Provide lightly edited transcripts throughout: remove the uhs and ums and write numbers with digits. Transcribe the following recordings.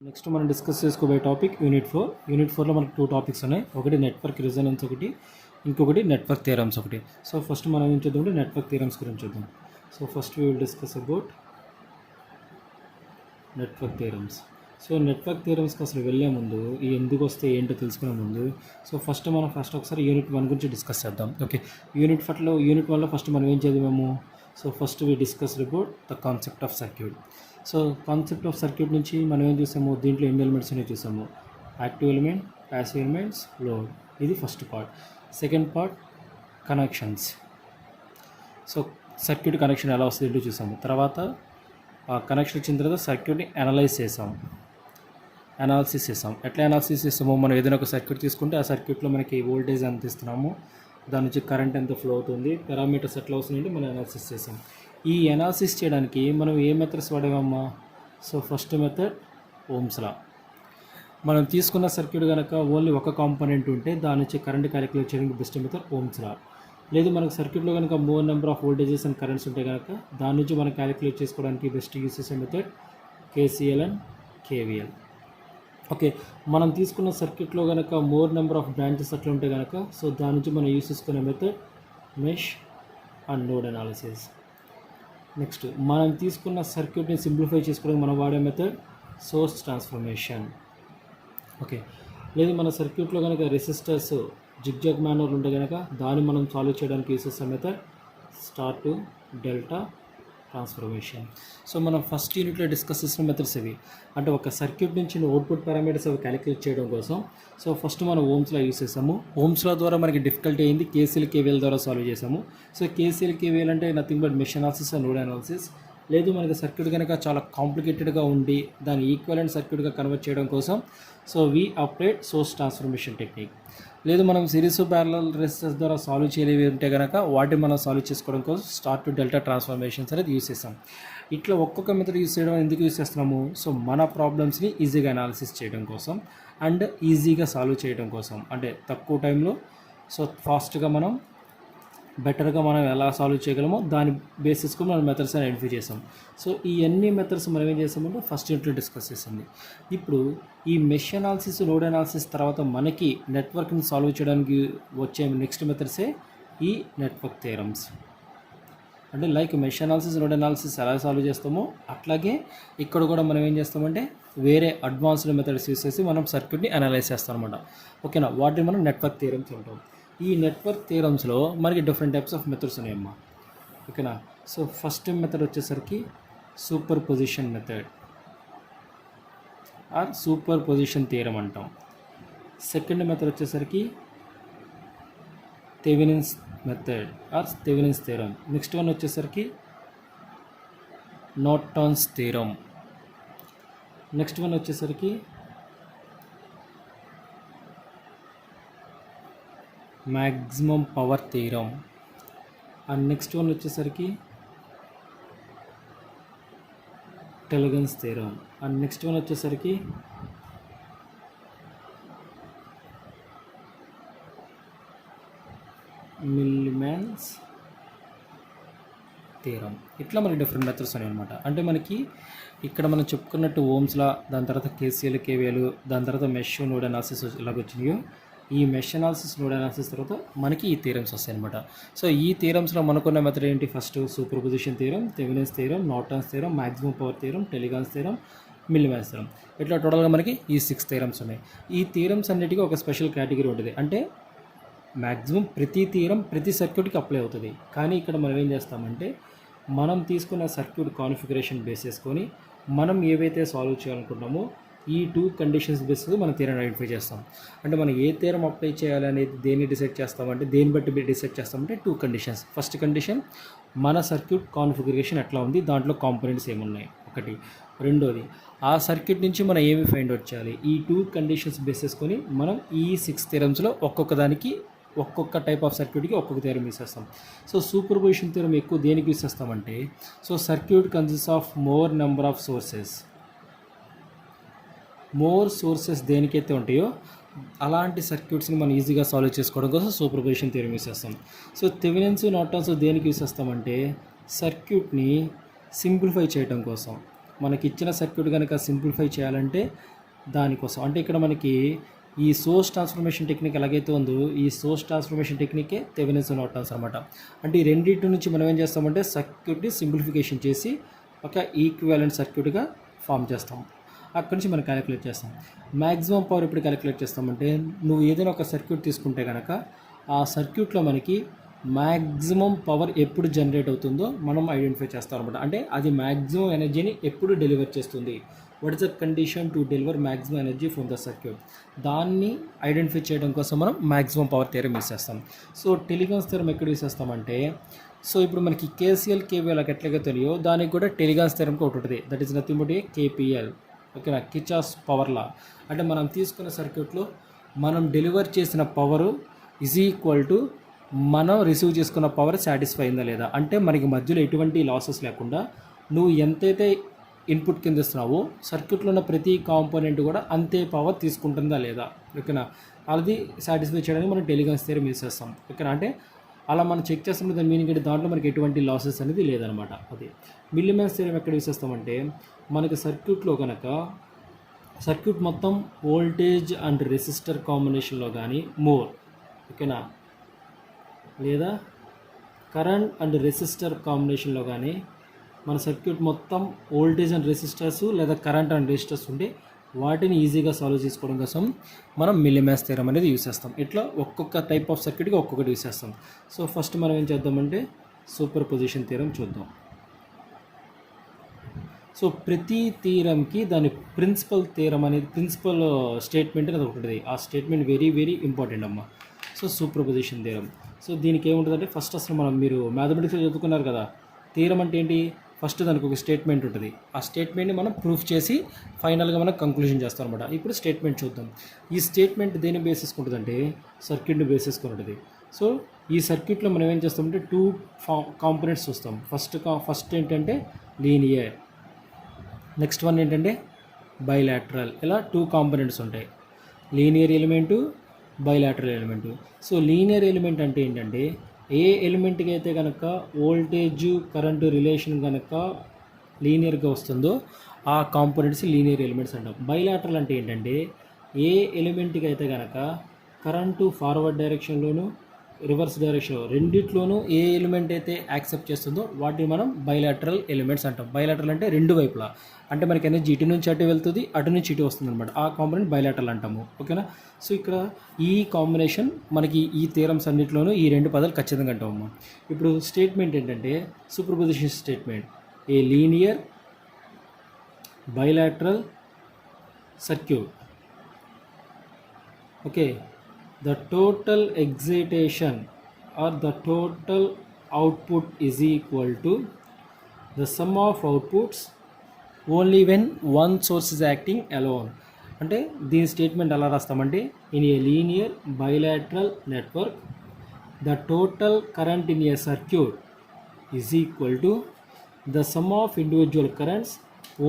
Next మనం discuss చేసుకోబోయే topic unit 4లో మనకు 2 టాపిక్స్ ఉన్నాయి. ఒకటి నెట్వర్క్ రెజొనెన్స్ ఒకటి, ఇంకొకటి నెట్వర్క్ థియరమ్స్ ఒకటి. సో ఫస్ట్ మనం ఏం చూద్దాం అంటే నెట్వర్క్ థియరమ్స్ గురించి చూద్దాం. So first we will discuss about network theorems. So network థియరమ్స్కి అసలు వెళ్ళే ముందు ఈ ఎందుకు వస్తే ఏంటో తెలుసుకునే ముందు సో మనం ఒకసారి యూనిట్ 1 గురించి డిస్కస్ చేద్దాం. ఓకే, యూనిట్ 1లో ఫస్ట్ మనం ఏం చదివాము? So first we discuss about the concept of circuit. So concept of circuit నుంచి మనం ఏం చూసాము? దీంట్లో ఎన్ని ఎలిమెంట్స్ అనేవి చూసాము. Active element, passive elements, load. ఇది first part. Second part connections. So circuit connection ఎలా వస్తుంది ఏంటో చూసాము. తర్వాత కనెక్షన్ వచ్చిన తర్వాత సర్క్యూట్ని అనాలిసిస్ చేసాం. ఎట్లా అనాలిసిస్ చేస్తామో, మనం ఏదైనా ఒక సర్క్యూట్ తీసుకుంటే ఆ సర్క్యూట్లో మనకి వోల్టేజ్ ఎంత ఇస్తున్నాము, దాని నుంచి కరెంట్ ఎంత ఫ్లో అవుతుంది, పారామీటర్స్ ఎట్లా వస్తున్నాయంటే మనం అనాలిసిస్ చేసాం. ఈ అనాలిసిస్ చేయడానికి మనం ఏ మెథడ్స్ వాడేవమ్మా? So first method Ohm's law. మనం తీసుకున్న సర్క్యూట్ కనుక ఓన్లీ ఒక కాంపోనెంట్ ఉంటే దాని నుంచి కరెంట్ క్యాలిక్యులేట్ చేయడానికి బెస్ట్ మెథడ్ ఓమ్స్ లా. లేదు మనకు సర్క్యూట్లో కనుక more number of voltages and currents ఉంటే కనుక దాని నుంచి మనం క్యాలిక్యులేట్ చేసుకోవడానికి బెస్ట్ యూస్ చేసే method KCL and KVL. Okay, మనం తీసుకున్న సర్క్యూట్లో కనుక మోర్ నెంబర్ ఆఫ్ బ్రాంచెస్ అట్లా ఉంటే కనుక సో దాని నుంచి మనం యూస్ చేసుకునే method mesh and node analysis. Next మనం తీసుకున్న సర్క్యూట్ని సింప్లిఫై చేసుకోవడానికి మనం వాడే మెథడ్ సోర్స్ ట్రాన్స్ఫర్మేషన్. ఓకే, లేదు మన సర్క్యూట్లో కనుక రెసిస్టర్స్ జిగ్జాగ్ మేనర్లు ఉంటే కనుక దాన్ని మనం సాల్వ్ చేయడానికి యూస్ చేసే method star to delta transformation. So మనం ఫస్ట్ యూనిట్లో డిస్కస్ చేసిన మెథడ్స్ ఇవి. అంటే ఒక సర్క్యూట్ నుంచి అవుట్పుట్ పారామీటర్స్ అవి క్యాలిక్యులేట్ చేయడం కోసం సో ఫస్ట్ మనం ఓమ్స్లా యూస్ చేసాము. ఓమ్స్లా ద్వారా మనకి డిఫికల్టీ అయింది, కేసీఎల్ కేవీఎల్ ద్వారా సాల్వ్ చేసాము. సో కేసీఎల్ కేవీఎల్ అంటే nothing but mesh analysis and node analysis. లేదు మనకి సర్క్యూట్ కనుక చాలా కాంప్లికేటెడ్గా ఉండి దాన్ని ఈక్వలెంట్ సర్క్యూట్గా కన్వర్ట్ చేయడం కోసం so we applied source transformation technique. లేదు మనం సిరీస్ ప్యారలల్ రెసిస్టర్స్ ద్వారా సాల్వ్ చేయలేవి ఉంటే కనుక వాటిని మనం సాల్వ్ చేసుకోవడం కోసం స్టార్ టు డెల్టా ట్రాన్స్ఫర్మేషన్స్ అనేది యూస్ చేస్తాం. ఇట్లా ఒక్కొక్క మెథడ్ యూస్ చేయడం ఎందుకు యూస్ చేస్తున్నాము? సో మన ప్రాబ్లమ్స్ని ఈజీగా అనాలిసిస్ చేయడం కోసం అండ్ ఈజీగా సాల్వ్ చేయడం కోసం, అంటే తక్కువ టైంలో సో ఫాస్ట్గా మనం బెటర్గా మనం ఎలా సాల్వ్ చేయగలమో దాని బేసిస్కు మనం మెథడ్స్ ఐడెంటిఫై చేసాం. సో ఈ అన్ని మెథడ్స్ మనం ఏం చేసామంటే ఫస్ట్ యూనిట్లో డిస్కస్ చేసింది. ఇప్పుడు ఈ మెష్ అనాలిసిస్, లోడ్ అనాలిసిస్ తర్వాత మనకి నెట్వర్క్ని సాల్వ్ చేయడానికి వచ్చే నెక్స్ట్ మెథడ్సే ఈ నెట్వర్క్ థియరమ్స్. అంటే like mesh analysis, load analysis ఎలా సాల్వ్ చేస్తామో అట్లాగే ఇక్కడ కూడా మనం ఏం చేస్తామంటే వేరే అడ్వాన్స్డ్ మెథడ్స్ యూస్ చేసి మనం సర్క్యూట్ని అనలైజ్ చేస్తాం అనమాట. ఓకేనా, వాటిని మనం నెట్వర్క్ థియరమ్స్ అంటాం. ఈ నెట్వర్క్ థియరమ్స్లో మనకి డిఫరెంట్ టైప్స్ ఆఫ్ మెథడ్స్ ఉన్నాయమ్మా. ఓకేనా, సో ఫస్ట్ మెథడ్ వచ్చేసరికి super position method or super position theorem అంటాం. సెకండ్ మెథడ్ వచ్చేసరికి Thevenin's method or Thevenin's theorem. Next one వచ్చేసరికి నార్టన్స్ థియరం. నెక్స్ట్ వన్ వచ్చేసరికి maximum power theorem. And next one వచ్చేసరికి టెలిగన్స్ theorem. And next one వచ్చేసరికి మిల్లిమాన్స్ theorem. ఇట్లా మనకి different methods ఉన్నాయి అనమాట. అంటే మనకి ఇక్కడ మనం చెప్పుకున్నట్టు ఓమ్స్లా, దాని తర్వాత కేసీఎల్ కేవీఎల్, దాని తర్వాత మెష్ నోడ్ అనాలిసిస్ ఎలాగొచ్చినాయో ఈ మెష్ అనాలిసిస్, నోడ్ అనాలిసిస్ తర్వాత మనకి ఈ థియరమ్స్ వస్తాయి అనమాట. సో ఈ థియరమ్స్లో మనకున్న మెథడ్ ఏంటి? First superposition theorem, Thevenin's theorem, Norton's theorem, maximum power theorem, Tellegen's theorem, Millman's theorem. ఇట్లా టోటల్గా మనకి ఈ 6 థియరమ్స్ ఉన్నాయి. ఈ థియరమ్స్ అన్నిటికీ ఒక స్పెషల్ కేటగిరీ ఉంటుంది. అంటే మ్యాక్సిమం ప్రతి థియరం ప్రతి సర్క్యూట్కి అప్లై అవుతుంది. కానీ ఇక్కడ మనం ఏం చేస్తామంటే మనం తీసుకున్న సర్క్యూట్ కాన్ఫిగరేషన్ బేస్ చేసుకొని మనం ఏవైతే సాల్వ్ చేయాలనుకుంటున్నామో ఈ 2 కండిషన్స్ బేస్లో మన థియరం ఐడెంటిఫై చేస్తాం. అంటే మనం ఏ థియరం అప్లై చేయాలి అనేది దేన్ని డిసైడ్ చేస్తామంటే దేన్ని బట్టి డిసైడ్ చేస్తామంటే 2 కండిషన్స్. ఫస్ట్ కండిషన్ మన సర్క్యూట్ కాన్ఫిగరేషన్ ఎట్లా ఉంది, దాంట్లో కాంపోనెంట్స్ ఏమున్నాయి ఒకటి. రెండోది ఆ సర్క్యూట్ నుంచి మనం ఏమి ఫైండ్ అవుట్ చేయాలి. ఈ 2 కండిషన్స్ బేస్ చేసుకొని మనం ఈ 6 థియరమ్స్లో ఒక్కొక్క దానికి ఒక్కొక్క టైప్ ఆఫ్ సర్క్యూట్కి ఒక్కొక్క థియరం యూస్ చేస్తాం. సో సూపర్ పొజిషన్ థియరం ఎక్కువ దేనికి యూస్ చేస్తామంటే so circuit consist of more number of sources. More sources దేనికైతే ఉంటాయో అలాంటి సర్క్యూట్స్ని మనం ఈజీగా సాల్వ్ చేసుకోవడం కోసం సూపర్ పొజిషన్ థియరం యూస్ చేస్తాం. సో థెవెనిన్స్, నార్టన్స్ దేనికి యూస్ చేస్తామంటే సర్క్యూట్ని సింప్లిఫై చేయడం కోసం. మనకి ఇచ్చిన సర్క్యూట్ కనుక సింప్లిఫై చేయాలంటే దానికోసం. అంటే ఇక్కడ మనకి ఈ సోర్స్ ట్రాన్స్ఫర్మేషన్ టెక్నిక్ ఎలాగైతే ఉందో ఈ సోర్స్ ట్రాన్స్ఫర్మేషన్ టెక్నికే థెవెనిన్స్ నార్టన్స్ అనమాట. అంటే ఈ రెండింటి నుంచి మనం ఏం చేస్తామంటే సర్క్యూట్ని సింప్లిఫికేషన్ చేసి ఒక ఈక్వివాలెంట్ సర్క్యూట్గా ఫామ్ చేస్తాం. అక్కడి నుంచి మనం క్యాలిక్యులేట్ చేస్తాం. మ్యాక్సిమం పవర్ ఎప్పుడు క్యాలిక్యులేట్ చేస్తామంటే నువ్వు ఏదైనా ఒక సర్క్యూట్ తీసుకుంటే కనుక ఆ సర్క్యూట్లో మనకి మ్యాక్సిమం పవర్ ఎప్పుడు జనరేట్ అవుతుందో మనం ఐడెంటిఫై చేస్తాం అనమాట. అంటే అది మ్యాక్సిమం ఎనర్జీని ఎప్పుడు డెలివర్ చేస్తుంది, what is the condition to deliver maximum energy from the circuit, దాన్ని ఐడెంటిఫై చేయడం కోసం మనం మ్యాక్సిమం పవర్ థియరం యూస్ చేస్తాం. సో టెలిగాన్స్ థియరం ఎక్కడ యూస్ చేస్తామంటే సో ఇప్పుడు మనకి కేసీఎల్ కేవీఎల్ ఎట్లాగా తెలియో దానికి కూడా టెలిగాన్స్ థియరంకి ఒకటి ఉంటుంది. That is nothing but KPL. ఓకేనా, కిర్చాఫ్స్ పవర్ లా. అంటే మనం తీసుకున్న సర్క్యూట్లో మనం డెలివర్ చేసిన పవరు ఈజ్ ఈక్వల్ టు మనం రిసీవ్ చేసుకున్న పవర్ సాటిస్ఫై అయిందా లేదా. అంటే మనకి మధ్యలో ఎటువంటి లాసెస్ లేకుండా నువ్వు ఎంతైతే ఇన్పుట్ కింద ఇస్తున్నావో సర్క్యూట్లో ఉన్న ప్రతి కాంపోనెంట్ కూడా అంతే పవర్ తీసుకుంటుందా లేదా. ఓకేనా, అది సాటిస్ఫై చేయడానికి మనం టెలిగాన్స్ థియరం యూస్ చేస్తాం. ఓకేనా, అంటే అలా మనం చెక్ చేస్తున్న దాని మీనింగ్ అంటే దాంట్లో మనకి ఎటువంటి లాసెస్ అనేది లేదనమాట. అది మిల్లీమెన్స్ థియరం ఎక్కడ యూస్ చేస్తామంటే మనకి సర్క్యూట్లో కనుక సర్క్యూట్ మొత్తం వోల్టేజ్ అండ్ రెసిస్టర్ కాంబినేషన్లో కానీ మోర్, ఓకేనా, లేదా కరెంట్ అండ్ రెసిస్టర్ కాంబినేషన్లో కానీ మన సర్క్యూట్ మొత్తం వోల్టేజ్ అండ్ రెసిస్టర్స్ లేదా కరెంట్ అండ్ రెసిస్టర్స్ ఉంటే వాటిని ఈజీగా సాల్వ్ చేసుకోవడం కోసం మనం మిల్లీమెన్స్ థియరం అనేది యూస్ చేస్తాం. ఇట్లా ఒక్కొక్క టైప్ ఆఫ్ సర్క్యూట్కి ఒక్కొక్కటి యూస్ చేస్తాం. సో ఫస్ట్ మనం ఏం చేద్దామంటే సూపర్ పొజిషన్ థియరం చూద్దాం. సో ప్రతి థియరంకి దాని ప్రిన్సిపల్ థియరం అనేది ప్రిన్సిపల్ స్టేట్మెంట్ అనేది ఒకటి ఉంటుంది. ఆ స్టేట్మెంట్ వెరీ వెరీ ఇంపార్టెంట్ అమ్మ. So superposition theorem. So దీనికి ఏముంటుందంటే ఫస్ట్ అసలు మీరు మ్యాథమెటిక్స్లో చదువుకున్నారు కదా, థియరం అంటే ఏంటి, ఫస్ట్ దానికి ఒక స్టేట్మెంట్ ఉంటుంది. ఆ స్టేట్మెంట్ని మనం ప్రూఫ్ చేసి ఫైనల్గా మనం కంక్లూజన్ చేస్తాం అనమాట. ఇప్పుడు స్టేట్మెంట్ చూద్దాం. ఈ స్టేట్మెంట్ దేని బేసిస్ ఉంటుందంటే సర్క్యూట్ని బేసిస్ ఉంటుంది. సో ఈ సర్క్యూట్లో మనం ఏం చేస్తామంటే టూ కాంపోనెంట్స్ చూస్తాం. ఫస్ట్ ఏంటంటే లీనియర్, నెక్స్ట్ వన్ ఏంటంటే బైలాటరల్. ఇలా టూ కాంపోనెంట్స్ ఉంటాయి, linear element, bilateral element. So linear element అంటే ఏంటంటే ఏ ఎలిమెంట్కి అయితే కనుక వోల్టేజ్ కరెంటు రిలేషన్ కనుక లీనియర్గా వస్తుందో ఆ కాంపోనెంట్స్ లీనియర్ ఎలిమెంట్స్ అంటాం. బైలాటరల్ అంటే ఏంటంటే ఏ ఎలిమెంట్కి అయితే కనుక కరెంటు ఫార్వర్డ్ డైరెక్షన్లోను రివర్స్ డైరెక్షన్ రెండిట్లోనూ ఏ ఎలిమెంట్ అయితే యాక్సెప్ట్ చేస్తుందో వాటిని మనం బైలాటరల్ ఎలిమెంట్స్ అంటాం. బైలాటరల్ అంటే రెండు వైపులా, అంటే మనకి ఎనర్జీ ఇటు నుంచి అటు వెళ్తుంది, అటు నుంచి ఇటు వస్తుంది అనమాట. ఆ కాంపోనెంట్ బైలాటరల్ అంటాము. ఓకేనా, సో ఇక్కడ ఈ కాంబినేషన్ మనకి ఈ థియరమ్స్ అన్నింటిలోనూ ఈ రెండు పదాలు ఖచ్చితంగా అంటాము. ఇప్పుడు స్టేట్మెంట్ ఏంటంటే super position statement, A linear bilateral circuit. Okay, the total excitation or the total output is equal to the sum of outputs only when one source is acting alone. అంటే దీని స్టేట్మెంట్ ఎలా రాస్తామంటే in a linear bilateral network the total current in a circuit is equal to the sum of individual currents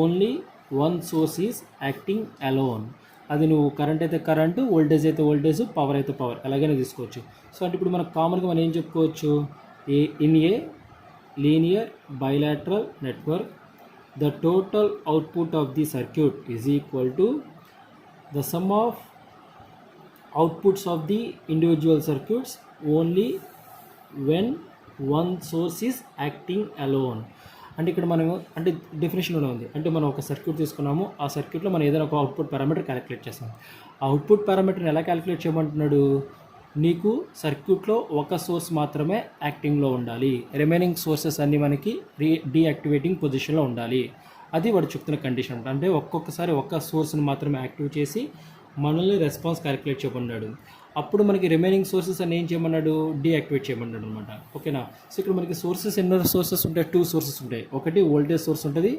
only one source is acting alone. అది నువ్వు current అయితే current, voltage అయితే voltage, power అయితే power ఎలాగైనా తీసుకోవచ్చు. So అంటే ఇప్పుడు మనకు కామన్గా మనం ఏం చెప్పుకోవచ్చు, in a linear bilateral network the total output of the circuit is equal to the sum of outputs of the individual circuits only when one source is acting alone. అంటే ఇక్కడ మనం అంటే డెఫినేషన్లోనే ఉంది. అంటే మనం ఒక సర్క్యూట్ తీసుకున్నాము, ఆ సర్క్యూట్లో మనం ఏదైనా ఒక అవుట్పుట్ పారామీటర్ క్యాలిక్యులేట్ చేస్తాం. ఆ అవుట్పుట్ పారామీటర్ని ఎలా క్యాలిక్యులేట్ చేయమంటున్నాడు, నీకు సర్క్యూట్లో ఒక సోర్స్ మాత్రమే యాక్టింగ్లో ఉండాలి, రిమైనింగ్ సోర్సెస్ అన్నీ మనకి డీయాక్టివేటింగ్ పొజిషన్లో ఉండాలి. అది వాడు చెప్తున్న కండిషన్. అంటే ఒక్కొక్కసారి ఒక్క సోర్స్ని మాత్రమే యాక్టివ్ చేసి మనల్ని రెస్పాన్స్ క్యాలిక్యులేట్ చేయమన్నాడు. అప్పుడు మనకి రిమైనింగ్ సోర్సెస్ అని ఏం చేయమన్నాడు, డీయాక్టివేట్ చేయమన్నాడు అనమాట. ఓకేనా, సో ఇక్కడ మనకి సోర్సెస్ ఎన్నో సోర్సెస్ ఉంటాయి, టూ సోర్సెస్ ఉంటాయి. ఒకటి వోల్టేజ్ సోర్స్ ఉంటుంది,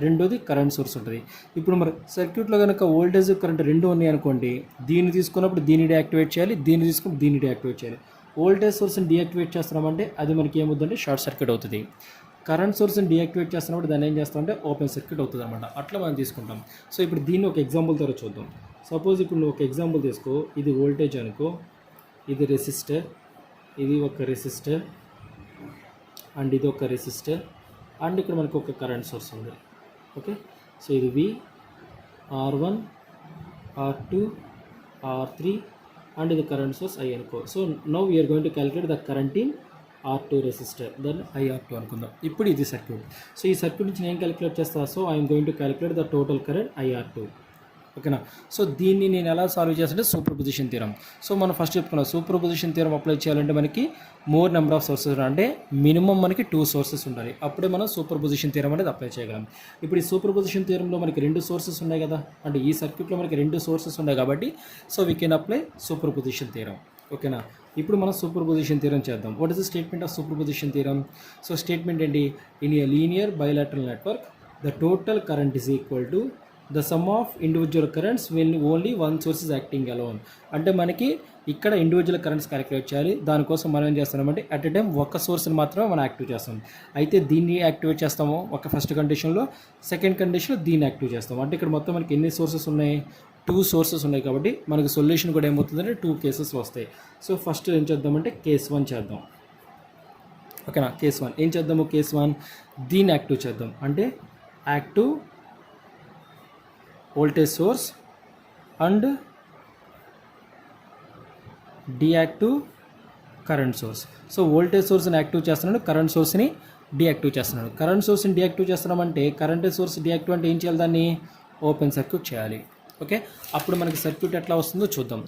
రెండోది కరెంట్ సోర్స్ ఉంటుంది. ఇప్పుడు మరి సర్క్యూట్లో కనుక వోల్టేజ్ కరెంట్ రెండు ఉన్నాయి అనుకోండి, దీన్ని తీసుకున్నప్పుడు దీన్ని డీయాక్టివేట్ చేయాలి, దీన్ని తీసుకుని దీన్ని డీయాక్టివేట్ చేయాలి. వోల్టేజ్ సోర్స్ని డీయాక్టివేట్ చేస్తున్నామంటే అది మనకి ఏమవుతుందంటే షార్ట్ సర్క్యూట్ అవుతుంది. కరెంట్ సోర్స్ని డీయాక్టివేట్ చేస్తున్నప్పుడు దాన్ని ఏం చేస్తామంటే ఓపెన్ సర్క్యూట్ అవుతుంది అనమాట. అట్లా మనం తీసుకుంటాం. సో ఇప్పుడు దీన్ని ఒక ఎగ్జాంపుల్ ద్వారా చూద్దాం. సపోజ్ ఇప్పుడు నువ్వు ఒక ఎగ్జాంపుల్ తీసుకో, ఇది వోల్టేజ్ అనుకో, ఇది రెసిస్టర్, ఇది ఒక రెసిస్టర్ అండ్ ఇది ఒక రెసిస్టర్ అండ్ ఇక్కడ మనకు ఒక కరెంట్ సోర్స్ ఉంది. ఓకే, సో ఇది V, R1, R2, R3 and the current source I అనుకో. So now we're going to calculate the current in R2 resistor, then IR2 అనుకుందాం. ఇప్పుడు ఇది సర్క్యూట్. సో ఈ సర్క్యూట్ నుంచి నేను క్యాలిక్యులేట్ చేస్తా. So I'm going to calculate the total current IR2. ఓకేనా. So దీన్ని నేను ఎలా సాల్వ్ చేస్తుంటే సూపర్ పొజిషన్ థియరం. సో మనం ఫస్ట్ చెప్పుకున్నాం సూపర్ పొజిషన్ థియరం అప్లై చేయాలంటే మనకి మోర్ నెంబర్ ఆఫ్ సోర్సెస్, అంటే మినిమం మనకి 2 సోర్సెస్ ఉండాలి. అప్పుడే మనం సూపర్ పొజిషన్ థియరం అనేది అప్లై చేయగలం. ఇప్పుడు ఈ సూపర్ పొజిషన్ థియరంలో మనకి 2 సోర్సెస్ ఉన్నాయి కదా, అంటే ఈ సర్క్యూట్లో మనకి 2 సోర్సెస్ ఉన్నాయి కాబట్టి so we can apply superposition theorem. ఓకేనా. ఇప్పుడు మనం సూపర్ పొజిషన్ థియరం చేద్దాం. What is the statement of superposition theorem? So statement ఏంటి? In a linear bilateral network the total current is equal to the sum of individual currents when only one source is acting alone. అంటే మనకి ఇక్కడ individual currents calculate చేయాలి. దానికోసం మనం ఏం చేస్తున్నామంటే at a time ఒక్క సోర్స్ని మాత్రమే మనం యాక్టివ్ చేస్తాం. అయితే దీన్ని యాక్టివేట్ చేస్తాము ఒక ఫస్ట్ కండిషన్లో, సెకండ్ కండిషన్లో దీన్ని యాక్టివ్ చేస్తాం. అంటే ఇక్కడ మొత్తం మనకి ఎన్ని సోర్సెస్ ఉన్నాయి? 2 సోర్సెస్ ఉన్నాయి కాబట్టి మనకి సొల్యూషన్ కూడా ఏమవుతుందంటే 2 కేసెస్ వస్తాయి. సో ఫస్ట్ ఏం చేద్దామంటే కేస్ 1 చేద్దాం. ఓకేనా. కేస్ 1 ఏం చేద్దాము? కేస్ 1 దీన్ని యాక్టివ్ చేద్దాం. అంటే active voltage source and deactive current source. So voltage సోర్స్ని యాక్టివ్ చేస్తున్నాను, కరెంట్ సోర్స్ని డియాక్టివ్ చేస్తున్నాను. కరెంట్ సోర్స్ని డియాక్టివ్ చేస్తున్నామంటే కరెంట్ సోర్స్ డియాక్టివ్ అంటే ఏం చేయాలి? దాన్ని ఓపెన్ సర్క్యూట్ చేయాలి. ఓకే. అప్పుడు మనకి సర్క్యూట్ ఎట్లా వస్తుందో చూద్దాం.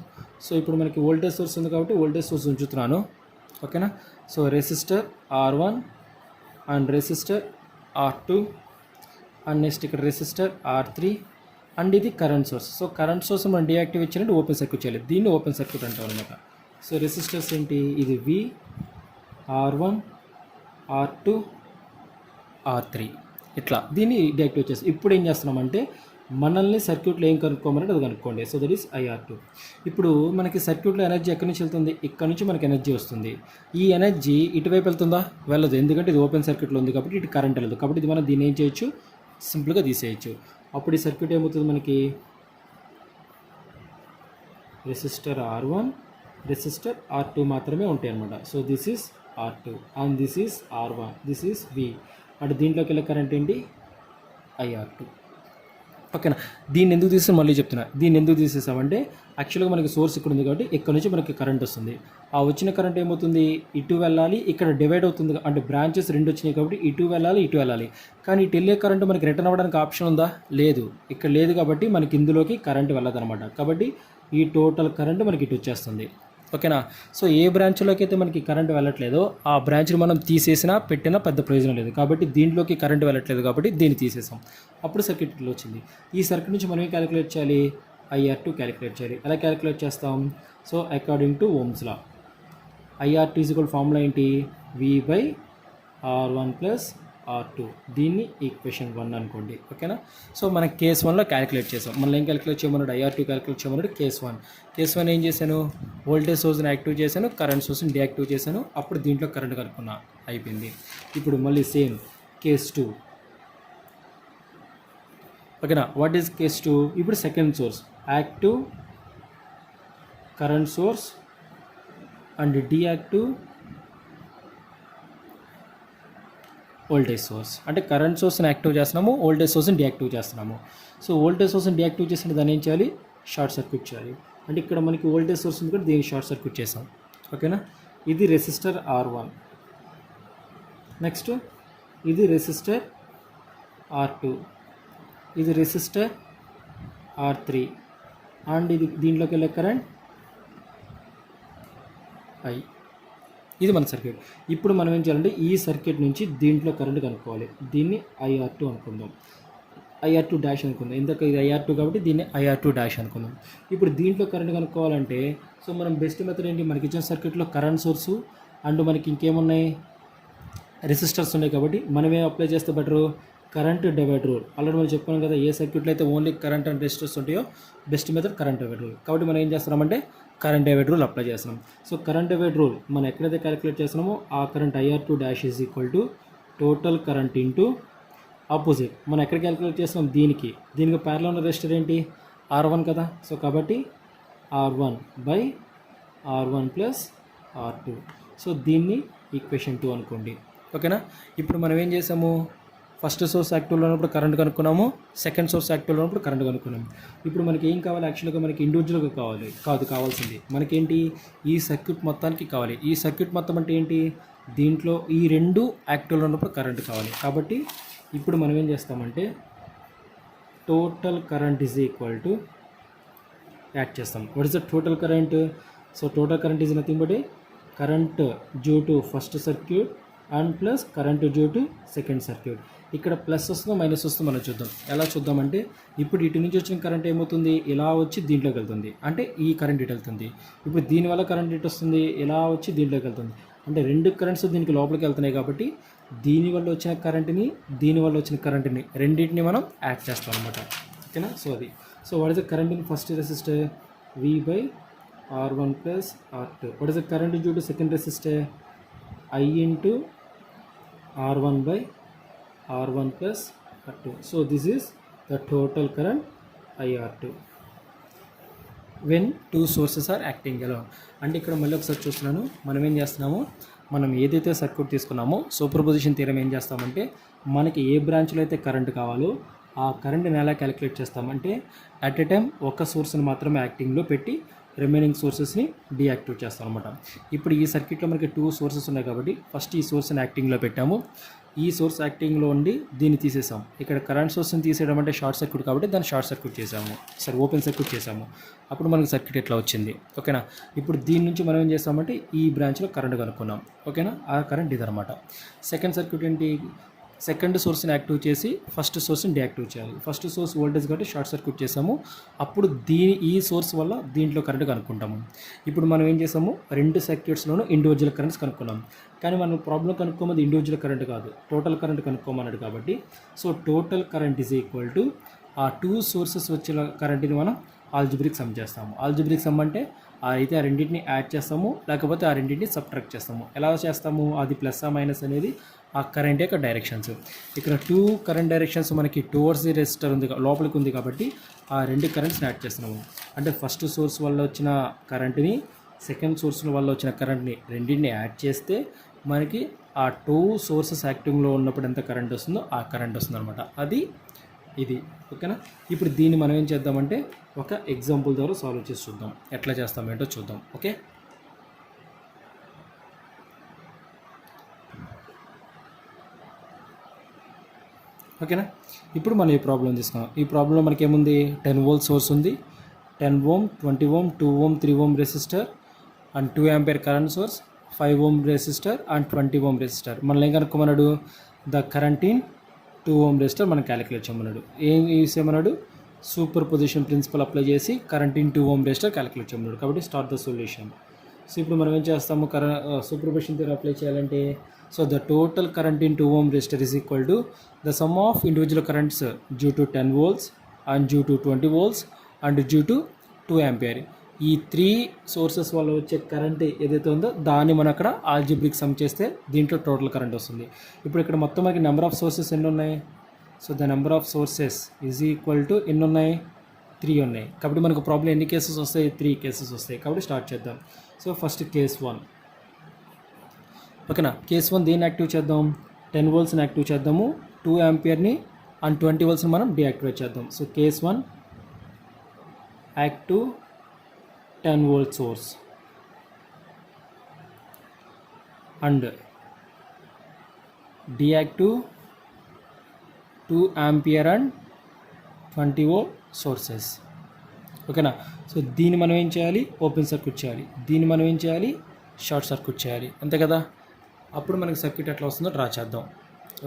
సో ఇప్పుడు మనకి వోల్టేజ్ సోర్స్ ఉంది కాబట్టి వోల్టేజ్ సోర్స్ ఉంచుతున్నాను. ఓకేనా. So resistor R1 and resistor R2 and next ఇక్కడ రెసిస్టర్ R3 అండ్ ఇది current source. So current source మనం డియాక్టివ్ ఇచ్చినట్టు ఓపెన్ సర్క్యూట్ చేయాలి. దీన్ని ఓపెన్ సర్క్యూట్ అంటాం అనమాట. సో రెసిస్టర్స్ ఏంటి? ఇది V, R1, R2, R3 ఇట్లా దీన్ని డియాక్టివ్ చేస్తాం. ఇప్పుడు ఏం చేస్తున్నామంటే మనల్ని సర్క్యూట్లో ఏం కనుక్కోమన్నట్టు అది కనుక్కోండి. So that is IR2. ఇప్పుడు మనకి సర్క్యూట్లో ఎనర్జీ ఎక్కడి నుంచి వెళ్తుంది? ఇక్కడ నుంచి మనకి ఎనర్జీ వస్తుంది. ఈ ఎనర్జీ ఇటువైపు వెళ్తుందా? వెళ్ళదు. ఎందుకంటే ఇది ఓపెన్ సర్క్యూట్లో ఉంది కాబట్టి ఇటు కరెంట్ వెళ్ళదు. కాబట్టి ఇది మనం దీన్ని ఏం చేయొచ్చు? సింపుల్గా తీసేయచ్చు. అప్పుడు ఈ సర్క్యూట్ ఏమవుతుంది? మనకి రెసిస్టర్ R1, రెసిస్టర్ R2 మాత్రమే ఉంటాయి అన్నమాట. So this is R2 and this is R1, this is V. అంటే దీంట్లోకి వెళ్ళే కరెంట్ ఏంటి? IR2. ఓకేనా. దీన్ని ఎందుకు తీసాం మళ్ళీ చెప్తున్నా. దీన్ని ఎందుకు తీసేసామంటే యాక్చువల్గా మనకి సోర్స్ ఇక్కడ ఉంది కాబట్టి ఇక్కడ నుంచి మనకి కరెంట్ వస్తుంది. ఆ వచ్చిన కరెంట్ ఏమవుతుంది? ఇటు వెళ్ళాలి, ఇక్కడ డివైడ్ అవుతుంది. అంటే బ్రాంచెస్ 2 వచ్చినాయి కాబట్టి ఇటు వెళ్ళాలి, ఇటు వెళ్ళాలి. కానీ ఇటు వెళ్ళే కరెంట్ మనకి రిటర్న్ అవ్వడానికి ఆప్షన్ ఉందా? లేదు. ఇక్కడ లేదు కాబట్టి మనకి ఇందులోకి కరెంట్ వెళ్ళదన్నమాట. కాబట్టి ఈ టోటల్ కరెంట్ మనకి ఇటు వచ్చేస్తుంది. ఓకేనా. సో ఏ బ్రాంచ్లోకి అయితే మనకి కరెంట్ వెళ్ళట్లేదో ఆ బ్రాంచ్ని మనం తీసేసినా పెట్టినా పెద్ద ప్రయోజనం లేదు. కాబట్టి దీంట్లోకి కరెంట్ వెళ్ళట్లేదు కాబట్టి దీన్ని తీసేసాం. అప్పుడు సర్క్యూట్ ఇట్లా వచ్చింది. ఈ సర్క్యూట్ నుంచి మనం ఏం క్యాలిక్యులేట్ చేయాలి? IR2 క్యాలిక్యులేట్ చేయాలి. ఎలా క్యాలిక్యులేట్ చేస్తాం? So according to Ohm's law IR2 equal formula ఏంటి? V/R1 + R2. దీన్ని ఈక్వేషన్ 1 అనుకోండి. ఓకేనా. సో మనం కేస్ 1లో క్యాలిక్యులేట్ చేసాం. మళ్ళీ ఏం క్యాలిక్యులేట్ చేయమన్నాడు? IR2 క్యాలిక్యులేట్ చేయమన్నాడు. కేస్ 1. కేస్ 1 ఏం చేశాను? వోల్టేజ్ సోర్స్ని యాక్టివ్ చేశాను, కరెంట్ సోర్స్ని డియాక్టివ్ చేశాను. అప్పుడు దీంట్లో కరెంట్ కనుక్కున్నా, అయిపోయింది. ఇప్పుడు మళ్ళీ సేమ్ కేస్ 2. ఓకేనా. What is case 2? ఇప్పుడు second source active current source and deactive voltage source. అంటే కరెంట్ సోర్స్ని యాక్టివ్ చేస్తున్నాము, వోల్టేజ్ సోర్స్ని డియాక్టివ్ చేస్తున్నాము. సో వోల్టేజ్ సోర్స్ని డియాక్టివ్ చేసిన దాన్ని ఏం చేయాలి? షార్ట్ సర్క్యూట్ చేయాలి. అంటే ఇక్కడ మనకి వోల్టేజ్ సోర్స్ ఉంది కూడా దీన్ని షార్ట్ సర్క్యూట్ చేసాం. ఓకేనా. ఇది రెసిస్టర్ R1, నెక్స్ట్ ఇది రెసిస్టర్ R2, ఇది రెసిస్టర్ R3 అండ్ ఇది దీంట్లోకి వెళ్ళే కరెంట్ I. ఇది మన సర్క్యూట్. ఇప్పుడు మనం ఏం చేయాలంటే ఈ సర్క్యూట్ నుంచి దీంట్లో కరెంట్ కనుక్కోవాలి. దీన్ని IR2 అనుకుందాం, IR2 డాష్ అనుకుందాం. ఇందాక ఇది IR2 కాబట్టి దీన్ని IR2 డాష్ అనుకుందాం. ఇప్పుడు దీంట్లో కరెంట్ కనుక్కోవాలంటే సో మనం బెస్ట్ మెథడ్ ఏంటి? మనకి ఇచ్చిన సర్క్యూట్లో కరెంట్ సోర్సు అండ్ మనకి ఇంకేమున్నాయి? రెసిస్టర్స్ ఉన్నాయి కాబట్టి మనం ఏం అప్లై చేస్తే better? Current divide rule. Already మనం చెప్పుకున్నాం కదా, ఏ సర్క్యూట్లో అయితే ఓన్లీ కరెంట్ అండ్ రెసిస్టర్స్ ఉంటాయో best method current divide rule. కాబట్టి మనం ఏం చేస్తున్నామంటే కరెంట్ డివైడ్ రూల్ అప్లై చేస్తున్నాం. సో కరెంట్ డివైడ్ రూల్ మనం ఎక్కడైతే క్యాలిక్యులేట్ చేస్తున్నామో ఆ current IR2 dash is equal to total current into opposite. మనం ఎక్కడ క్యాలిక్యులేట్ చేస్తున్నాం? దీనికి ప్యారలల్ ఉన్న రెసిస్టర్ ఏంటి? R1 కదా. సో కాబట్టి R1/R1 + R2. సో దీన్ని ఈక్వేషన్ 2 అనుకోండి. ఓకేనా. ఇప్పుడు మనం ఏం చేసాము? ఫస్ట్ సోర్స్ యాక్టివ్లో ఉన్నప్పుడు కరెంట్ కనుక్కున్నాము, సెకండ్ సోర్స్ యాక్టివ్లో ఉన్నప్పుడు కరెంట్ కనుక్కున్నాము. ఇప్పుడు మనకి ఏం కావాలి, యాక్చువల్గా మనకి ఇండివిజువల్గా కావాల్సింది మనకేంటి, ఈ సర్క్యూట్ మొత్తానికి కావాలి. ఈ సర్క్యూట్ మొత్తం అంటే ఏంటి, దీంట్లో ఈ రెండు యాక్టివ్లో ఉన్నప్పుడు కరెంట్ కావాలి. కాబట్టి ఇప్పుడు మనం ఏం చేస్తామంటే total current is equal to add చేస్తాం. What is the total current? So total current is nothing but current due to first circuit and plus current due to second circuit. ఇక్కడ ప్లస్ వస్తుందో minus వస్తుందో మనం చూద్దాం. ఎలా చూద్దామంటే ఇప్పుడు ఇటు నుంచి వచ్చిన కరెంట్ ఏమవుతుంది, ఇలా వచ్చి దీంట్లోకి వెళ్తుంది, అంటే ఈ కరెంట్ ఇటు వెళ్తుంది. ఇప్పుడు దీనివల్ల కరెంట్ ఇటు వస్తుంది, ఇలా వచ్చి దీంట్లోకి వెళ్తుంది, అంటే రెండు కరెంట్స్ దీనికి లోపలికి వెళ్తున్నాయి. కాబట్టి దీనివల్ల వచ్చిన కరెంట్ని, దీనివల్ల వచ్చిన కరెంట్ని రెండింటిని మనం యాడ్ చేస్తాం అనమాట. ఓకేనా? సో అది so what is the current in first resistor? V/R1 plus R2. What is the current due to second resistor? I into R1 by R1 plus R2. So this is the total current IR2 when two sources are acting alone. అంటే ఇక్కడ మళ్ళీ ఒకసారి చూస్తున్నాను, మనం ఏం చేస్తున్నాము, మనం ఏదైతే సర్క్యూట్ తీసుకున్నామో సూపర్ పొజిషన్ థియరం ఏం చేస్తామంటే మనకి ఏ బ్రాంచ్లో అయితే కరెంట్ కావాలో ఆ కరెంట్ని ఎలా క్యాలిక్యులేట్ చేస్తామంటే అట్ ఎ టైం ఒక సోర్స్ని మాత్రమే యాక్టింగ్లో పెట్టి రిమైనింగ్ సోర్సెస్ని డీయాక్టివేట్ చేస్తాం అనమాట. ఇప్పుడు ఈ సర్క్యూట్లో మనకి 2 సోర్సెస్ ఉన్నాయి కాబట్టి ఫస్ట్ ఈ సోర్స్ని యాక్టింగ్లో పెట్టాము. ఈ సోర్స్ యాక్టింగ్లో ఉండి దీన్ని తీసేసాం. ఇక్కడ కరెంట్ సోర్స్ని తీసేయడం అంటే షార్ట్ సర్క్యూట్ కాబట్టి దాన్ని షార్ట్ సర్క్యూట్ చేసాము, ఓపెన్ సర్క్యూట్ చేసాము. అప్పుడు మనకి సర్క్యూట్ ఎట్లా వచ్చింది. ఓకేనా? ఇప్పుడు దీని నుంచి మనం ఏం చేస్తామంటే ఈ బ్రాంచ్లో కరెంట్ కనుక్కున్నాం. ఓకేనా? ఆ కరెంట్ ఇదనమాట. సెకండ్ సర్క్యూట్ ఏంటి, సెకండ్ సోర్స్ని యాక్టివ్ చేసి ఫస్ట్ సోర్స్ని డియాక్టివ్ చేయాలి. ఫస్ట్ సోర్స్ వోల్టేజ్ కాబట్టి షార్ట్ సర్క్యూట్ చేసాము. అప్పుడు ఈ సోర్స్ వల్ల దీంట్లో కరెంట్ కనుక్కుంటాము. ఇప్పుడు మనం ఏం చేసాము, రెండు సర్క్యూట్స్లోనూ ఇండివిజువల్ కరెంట్స్ కనుక్కున్నాం. కానీ మనం ప్రాబ్లం కనుక్కోమది ఇండివిజువల్ కరెంట్ కాదు, టోటల్ కరెంట్ కనుక్కోమన్నాడు. కాబట్టి so total current is equal to ఆ 2 సోర్సెస్ వచ్చిన కరెంట్ని మనం ఆల్జిబ్రిక్ సమ్ చేస్తాము. ఆల్జిబ్రిక్ సమ్ అంటే అయితే ఆ రెండింటిని యాడ్ చేస్తాము, లేకపోతే ఆ రెండింటిని సబ్ట్రాక్ట్ చేస్తాము. ఎలా చేస్తాము, అది ప్లస్ ఆ మైనస్ అనేది ఆ కరెంట్ యొక్క డైరెక్షన్స్. ఇక్కడ 2 కరెంట్ డైరెక్షన్స్ మనకి టువర్డ్స్ ది రెసిస్టర్ ఉంది, లోపలికి ఉంది కాబట్టి ఆ రెండు కరెంట్స్ని యాడ్ చేస్తున్నాము. అంటే ఫస్ట్ సోర్స్ వల్ల వచ్చిన కరెంట్ని, సెకండ్ సోర్స్ వల్ల వచ్చిన కరెంట్ని రెండింటిని యాడ్ చేస్తే మనకి ఆ 2 సోర్సెస్ యాక్టివ్లో ఉన్నప్పుడు ఎంత కరెంట్ వస్తుందో ఆ కరెంట్ వస్తుంది అనమాట. అది ఇది. ఓకేనా? ఇప్పుడు దీన్ని మనం ఏం చేద్దామంటే ఒక ఎగ్జాంపుల్ ద్వారా సాల్వ్ చేసి చూద్దాం, ఎట్లా చేస్తామేంటో చూద్దాం. ఓకే, ఓకేనా? ఇప్పుడు మనం ఈ ప్రాబ్లం తీసుకున్నాం. ఈ ప్రాబ్లంలో మనకి ఏముంది, 10 వోల్ట్ సోర్స్ ఉంది, 10 ohm, 20 ohm, 2 ohm, 3 ohm resistor and 2 ampere current source, 5 ohm resistor and 20 ohm resistor. మనల్ని ఏం కనుక్కోమన్నాడు, the current in 2 ohm resistor మనం క్యాలిక్యులేట్ చేయమన్నాడు. ఏం యూస్ చేయమన్నాడు, సూపర్ పొజిషన్ ప్రిన్సిపల్ అప్లై చేసి current in 2 ohm resistor calculate చేయమన్నాడు. కాబట్టి స్టార్ట్ ద సొల్యూషన్. సో ఇప్పుడు మనం ఏం చేస్తాము, సూపర్ పొజిషన్ థియరీ అప్లై చేయాలంటే so the total current in 2 ohm resistor is equal to the sum of individual currents due to 10 volts and due to 20 volts and due to 2 ampere. ఈ 3 sources వల్ల వచ్చే current ఏదైతే ఉందో దాన్ని మనం అక్కడ algebraic some చేస్తే దీంట్లో టోటల్ కరెంట్ వస్తుంది. ఇప్పుడు ఇక్కడ మొత్తం మనకి నెంబర్ ఆఫ్ సోర్సెస్ ఎన్ని ఉన్నాయి, so the number of sources is equal to ఎన్ని ఉన్నాయి, 3 ఉన్నాయి. కాబట్టి మనకు ప్రాబ్లం ఎన్ని కేసెస్ వస్తాయి, 3 కేసెస్ వస్తాయి. కాబట్టి స్టార్ట్ చేద్దాం. So first case 1. ఓకేనా? కేస్ 1 దేన్ని యాక్టివ్ చేద్దాం, 10 voltsని యాక్టివ్ చేద్దాము, 2 ఆంపియర్ని అండ్ 20 voltsని మనం డియాక్టివేట్ చేద్దాం. So case 1 active 10 volt source and deactive 2 ampere and 20 volt sources. ఓకేనా? సో దీన్ని మనం ఏం చేయాలి, ఓపెన్ సర్క్యూట్ చేయాలి. దీన్ని మనం ఏం చేయాలి, షార్ట్ సర్క్యూట్ చేయాలి. అంతే కదా? అప్పుడు మనకి సర్క్యూట్ ఎట్లా వస్తుందో డ్రా చేద్దాం.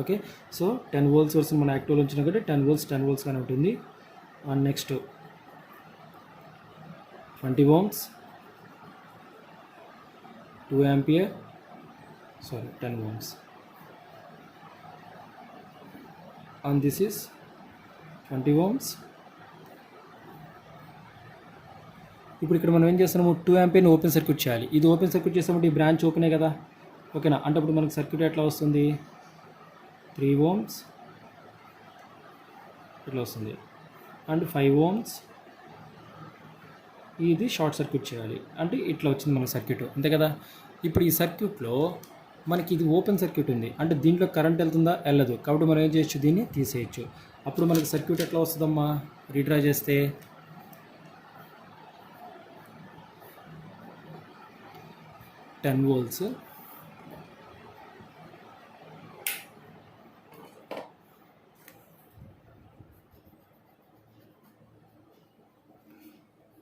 ఓకే, సో 10 volt సోర్స్ మనం యాక్టివ్లో ఉంచిన కాబట్టి 10 volts కానీ ఉంటుంది. And next 20 ohms, 2 ampere, 10 ohms, and this is 20 ohms. ఇప్పుడు ఇక్కడ మనం ఏం చేస్తున్నాము, 2 ఆంపియర్ని ఓపెన్ సర్క్యూట్ చేయాలి. ఇది ఓపెన్ సర్క్యూట్ చేస్తామంటే ఈ బ్రాంచ్ ఓపెనే కదా. ఓకేనా? అంటే ఇప్పుడు మనకి సర్క్యూట్ ఎట్లా వస్తుంది, 3 ohms ఇట్లా వస్తుంది అండ్ 5 ohms. ఇది షార్ట్ సర్క్యూట్ చేయాలి అంటే ఇట్లా వచ్చింది మన సర్క్యూట్. అంతే కదా? ఇప్పుడు ఈ సర్క్యూట్లో మనకి ఇది ఓపెన్ సర్క్యూట్ ఉంది, అంటే దీంట్లో కరెంట్ వెళ్తుందా వెళ్ళదు, కాబట్టి మనం ఏం చేయొచ్చు, దీన్ని తీసేయచ్చు. అప్పుడు మనకి సర్క్యూట్ ఎట్లా వస్తుందమ్మా, రీడ్రా చేస్తే 10 volts,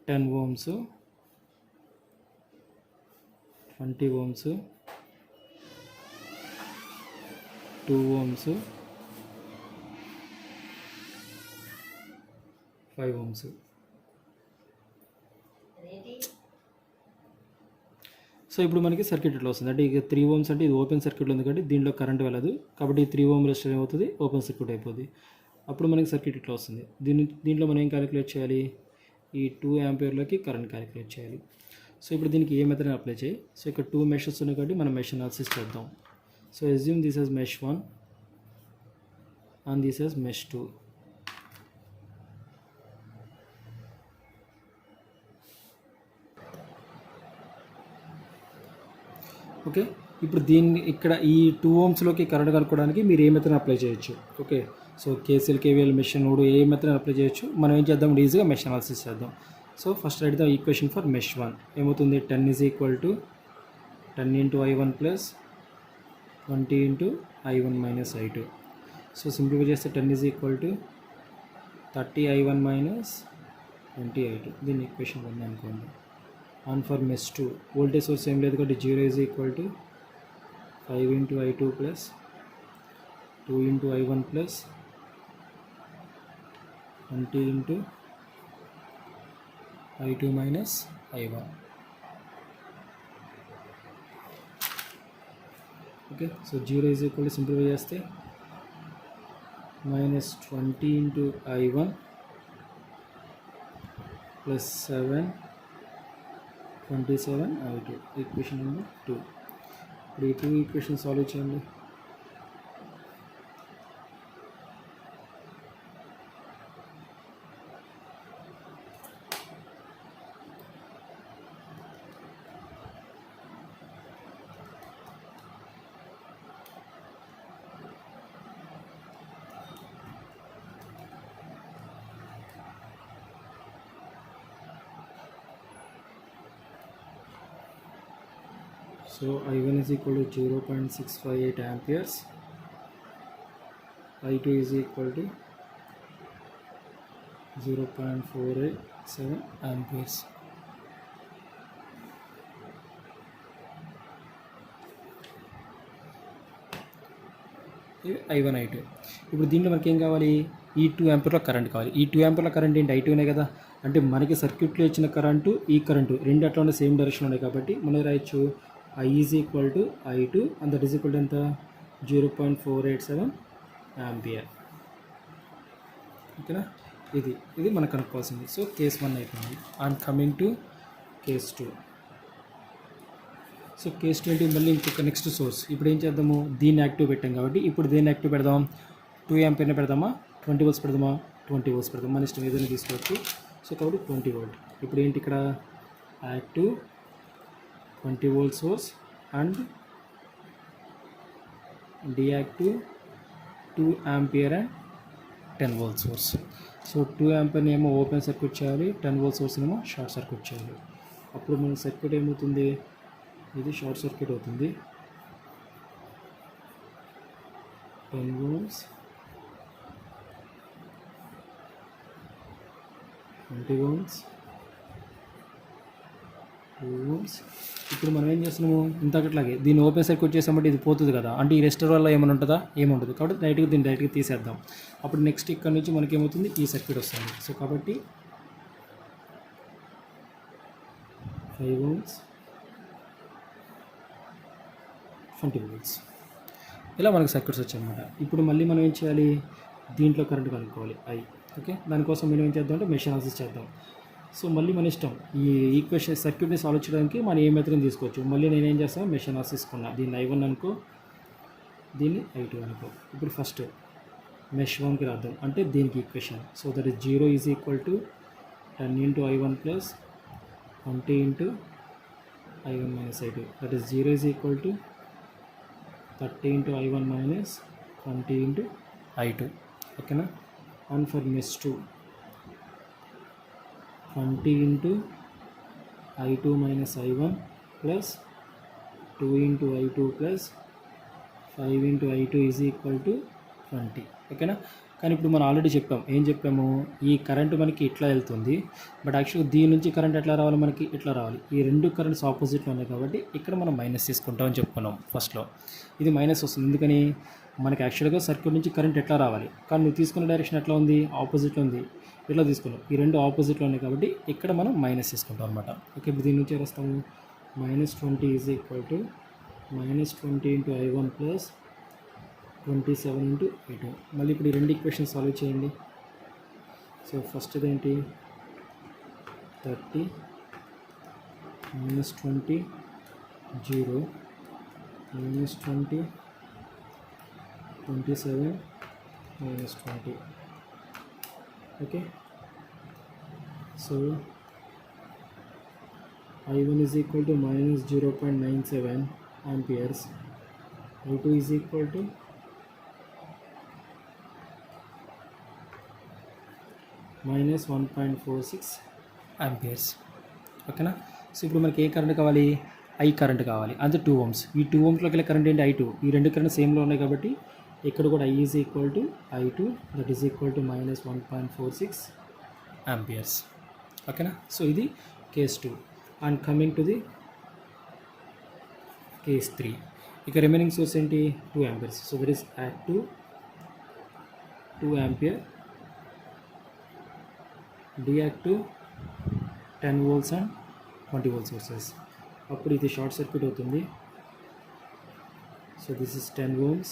10 ohms, 20 ohms, 2 ohms, 5 ohms. So ఇప్పుడు మనకి సర్క్యూట్ ఇట్లా వస్తుంది, అంటే ఇక 3 ohms అంటే ఇది ఓపెన్ సర్క్యూట్ ఉంది కాబట్టి దీంట్లో కరెంట్ వెళ్ళదు, కాబట్టి 3 ohm రెసిస్టర్ ఏమవుతుంది, ఓపెన్ సర్క్యూట్ అయిపోతుంది. అప్పుడు మనకి సర్క్యూట్ ఇట్లా వస్తుంది. దీంట్లో మనం ఏం క్యాలిక్యులేట్ చేయాలి, ఈ 2 ఆంపియర్లకి కరెంట్ క్యాలిక్యులేట్ చేయాలి. సో ఇప్పుడు దీనికి ఏ మెథడ్ అప్లై చేయి. సో ఇక్కడ 2 మెషెస్ ఉన్నాయి కాబట్టి మనం మెష్ అనాలిసిస్ చేద్దాం. So assume this is mesh 1 and this is mesh 2. Okay, ఇప్పుడు దీన్ని ఇక్కడ ఈ 2 ohmsలోకి కరెంట్ కనుక్కోవడానికి మీరు ఏ మెథడ్ అప్లై చేయొచ్చు. Okay, so KCL, KVL, mesh node ఏ మెథడ్ అప్లై చేయొచ్చు. మనం ఏం చేద్దాం, ఈజీగా మెష్ అనాలిసిస్ చేద్దాం. So first right the equation for mesh 1. ఏమవుతుంది, 10 = 10 × I1 + 20 × I1 - I2. So simplify చేస్తే 10 = 30 I1 - 20 I2. దీన్ని ఈక్వేషన్ 1 అనుకోండి. And for mesh 2 voltage source ఏం లేదు కాబట్టి 0 = 5 × I2 + 2 × I1 + 20 × I2 - I1. Okay, so 0 = simplify చేస్తే -20 × I1 + 7 27 I2. Equation number 2. ఇప్పుడు ఈ 2 ఈక్వేషన్ సాల్వ్ చేయండి. So I1 = 0.658 amperes, I2 = 0.487 amperes. I1 I2. ఇప్పుడు దీంట్లో మనకి ఏం కావాలి, ఈ 2 ఆంపియర్ల కరెంట్ కావాలి. ఈ 2 ఆంపియర్ల కరెంట్ ఏంటి, I2నే కదా. అంటే మనకి సర్క్యూట్లో ఇచ్చిన కరెంటు, ఈ కరెంటు రెండు అట్లా ఉండే సేమ్ డైరెక్షన్ ఉన్నాయి కాబట్టి మనం రాయొచ్చు I = I2 and that is equal to ఎంత, 0.487 ఆంపియర్. ఓకేనా, ఇది మనకు కనుక్కోవాల్సింది. సో కేస్ 1 అయిపోయింది. And coming to case 2. So case 2 ఏంటి, మళ్ళీ ఇంకొక నెక్స్ట్ సోర్స్. ఇప్పుడు ఏం చేద్దాము, దీన్ని యాక్టివ్ పెట్టాం కాబట్టి ఇప్పుడు దేన్ని యాక్టివ్ పెడదాం, 2 ఆంపియర్ని పెడదామా, 20 volts పెడదామా, 20 volts పెడదాం, మన ఇష్టం ఏదైనా తీసుకోవచ్చు. సో కాబట్టి 20 volt. ఇప్పుడు ఏంటి ఇక్కడ active 20 volt source and deactive 2 ampere and 10 volt source. So 2 ఆంపియర్ని ఏమో ఓపెన్ సర్క్యూట్ చేయాలి, 10 volt source ఏమో షార్ట్ సర్క్యూట్ చేయాలి. అప్పుడు మన సర్క్యూట్ ఏమవుతుంది, ఇది షార్ట్ సర్క్యూట్ అవుతుంది. 10 volts, 20 volts, 2 ohms. ఇప్పుడు మనం ఏం చేస్తున్నాము, ఇంతకట్లాగే దీన్ని ఓపెన్ సర్క్యూట్ చేసామంటే ఇది పోతుంది కదా, అంటే ఈ రెసిస్టర్ వల్ల ఏమైనా ఉంటుందా, ఏముంటుంది. కాబట్టి దీన్ని డైరెక్ట్గా తీసేద్దాం. అప్పుడు నెక్స్ట్ ఇక్కడ నుంచి మనకి ఏమవుతుంది, ఈ సర్క్యూట్ వస్తుంది. సో కాబట్టి 5 ohms, 20 volts ఇలా మనకి సర్క్యూట్స్ వచ్చాయన్నమాట. ఇప్పుడు మళ్ళీ మనం ఏం చేయాలి, దీంట్లో కరెంట్ కనుక్కోవాలి I. ఓకే, దానికోసం మనం ఏం చేద్దాం అంటే మెష్ అనాలిసిస్ చేద్దాం. సో మళ్ళీ మన ఇష్టం, ఈ ఈక్వేషన్ సర్క్యూట్ని సాల్వ్ చేయడానికి మనం ఏ మెథడ్ని తీసుకోవచ్చు. మళ్ళీ నేనేం చేస్తాను, మెష్ అనాలిసిస్ తీసుకున్నా. దీన్ని I1 అనుకో, దీన్ని I2 అనుకో. ఇప్పుడు ఫస్ట్ మెష్ 1కి రాద్దాం, అంటే దీనికి equation. So that is 0 = 10 × I1 + 20 × I1 - I2. That is 0 = 30 into I1 minus 20 into I2. ఓకేనా. And for mesh 2 20 into I2 minus I1 plus 2 into I2 plus 5 into I2 is equal to 20. ఓకేనా. కానీ ఇప్పుడు మనం already చెప్పాం, ఏం చెప్పాము, ఈ current మనకి ఇట్లా వెళ్తుంది, బట్ యాక్చువల్గా దీని నుంచి కరెంట్ ఎట్లా రావాలి, మనకి ఇట్లా రావాలి. ఈ రెండు కరెంట్స్ ఆపోజిట్లో ఉన్నాయి కాబట్టి ఇక్కడ మనం మైనస్ తీసుకుంటామని చెప్పుకున్నాం ఫస్ట్లో. ఇది మైనస్ వస్తుంది, ఎందుకని మనకి యాక్చువల్గా సర్క్యూట్ నుంచి కరెంట్ ఎట్లా రావాలి, కానీ నువ్వు తీసుకున్న డైరెక్షన్ ఎట్లా ఉంది, ఆపోజిట్లో ఉంది, ఇట్లా తీసుకున్నాం. ఈ రెండు ఆపోజిట్లో ఉన్నాయి కాబట్టి ఇక్కడ మనం మైనస్ తీసుకుంటాం అనమాట. ఓకే, ఇప్పుడు దీని నుంచి వస్తాము -20 is equal to -20 into I1 plus 27 into I2. మళ్ళీ ఇప్పుడు ఈ రెండు ఈక్వేషన్ సాల్వ్ చేయండి. సో ఫస్ట్ ఇదేంటి 30 -20 0 -20 27 -20. Okay, so I1 is equal to -0.97 amperes, I2 is equal to -1.46 amperes. ఓకేనా. సో ఇప్పుడు మనకి ఏ కరెంట్ కావాలి, I కరెంట్ కావాలి, అంతే 2 ohms. ఈ 2 ohmsలోకి వెళ్ళే కరెంట్ ఏంటి, I2. ఈ రెండు కరెంట్ సేమ్లో ఉన్నాయి కాబట్టి ఇక్కడ కూడా I is equal to I2, that is equal to -1.46 amperes. ఓకేనా. సో ఇది case 2. And coming to the case 3, ఇక రిమైనింగ్ సోర్స్ ఏంటి 2 amperes. So that is active 2 ampere, deactive 10 volts and 20 volt sources. అప్పుడు ఇది షార్ట్ సర్క్యూట్ అవుతుంది. So this is 10 ohms,